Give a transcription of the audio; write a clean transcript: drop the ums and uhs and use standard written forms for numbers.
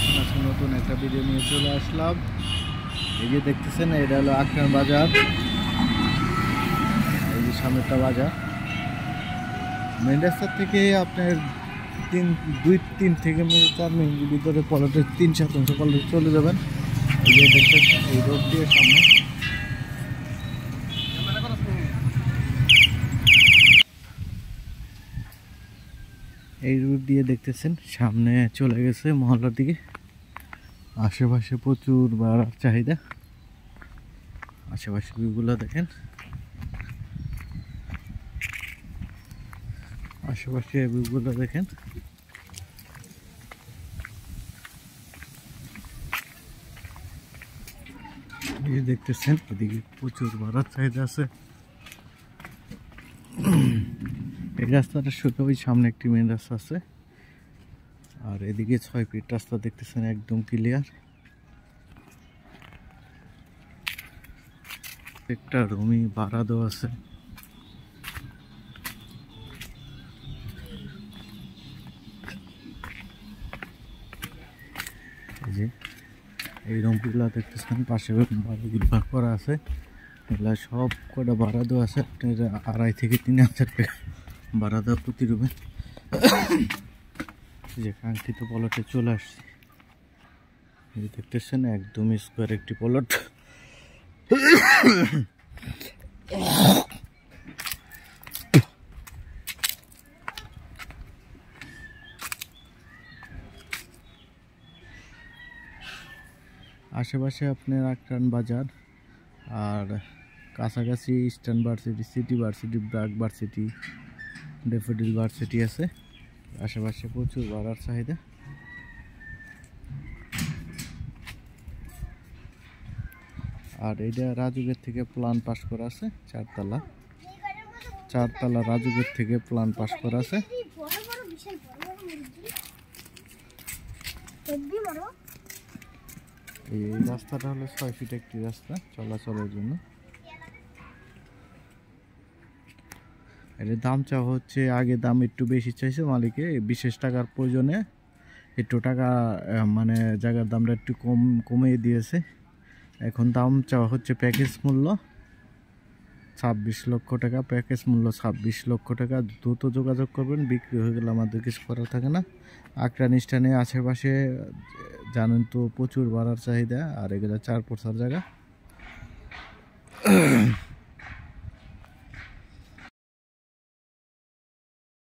আছেন? আজকে নতুন একটা ভিডিও নিয়ে চলে আসলাম। এই যে দেখতেছেন, এটা হলো আখড়ান বাজার। এই যে সামনেটা বাজার, মেন রাস্তা থেকে আপনার 2-3 থেকে 4 মিনিটের ভিতরে পলটের 3-7 পলটে চলে যাবেন। এই যে দেখতেছেন, এই রোড দিয়ে সামনে এই রোড দিয়ে দেখতেছেন সামনে চলে গেছে মহল্লার দিকে। আশেপাশে প্রচুর বাড়ার চাহিদা। আশেপাশে ভিউগুলো দেখেন, আশেপাশে ভিউগুলো দেখেন। এই দেখতেছেন এদিকে প্রচুর বাড়ার চাহিদা আছে। এই রাস্তাটা শুধু ওই সামনে একটি মেন রাস্তা আছে, আর এদিকে 6 ফিট রাস্তা দেখতেছেন, একদম ক্লিয়ার। একটা রুমই ভাড়া দেওয়া আছে। এই যে এই রুমগুলা দেখতেছেন, পাশে বাড়িগুলো ভাগ করা আছে। এগুলা সব কটা ভাড়া দেওয়া আছে, আপনার 2,500 থেকে 3,000 টাকা ভাড়া দেওয়া প্রতি রুমে। যে কাঙ্ক্ষিত প্লটে চলে আসছে, এই দেখতেছেন একদম স্কোয়ার একটি প্লট। আশেপাশে আপনার আখড়ান বাজার, আর কাছাকাছি eastern varsity, city varsity, BRAC varsity, daffodil varsity আছে। আশেপাশে প্রচুর ভাড়ার চাহিদা। আর এইটা রাজুকের থেকে প্ল্যান পাস করা আছে, 4 তলা রাজুকের থেকে প্ল্যান পাস করা আছে। এই রাস্তাটা হলো 6 ফিট একটি রাস্তা চলাচলের জন্য। এর দাম চাওয়া হচ্ছে, আগে দাম একটু বেশি চাইছে মালিকে, বিশেষ টাকার প্রয়োজনে একটু টাকা মানে জায়গার দামটা একটু কমিয়ে দিয়েছে। এখন দাম চাওয়া হচ্ছে প্যাকেজ মূল্য 26 লক্ষ টাকা। প্যাকেজ মূল্য 26 লক্ষ টাকা। দ্রুত যোগাযোগ করবেন, বিক্রি হয়ে গেলে আমাদের কিছু করার থাকে না। আখড়ান স্ট্যান্ডে আশেপাশে জানেন তো প্রচুর ভাড়ার চাহিদা, আর এগুলো 4 পয়সার জায়গা।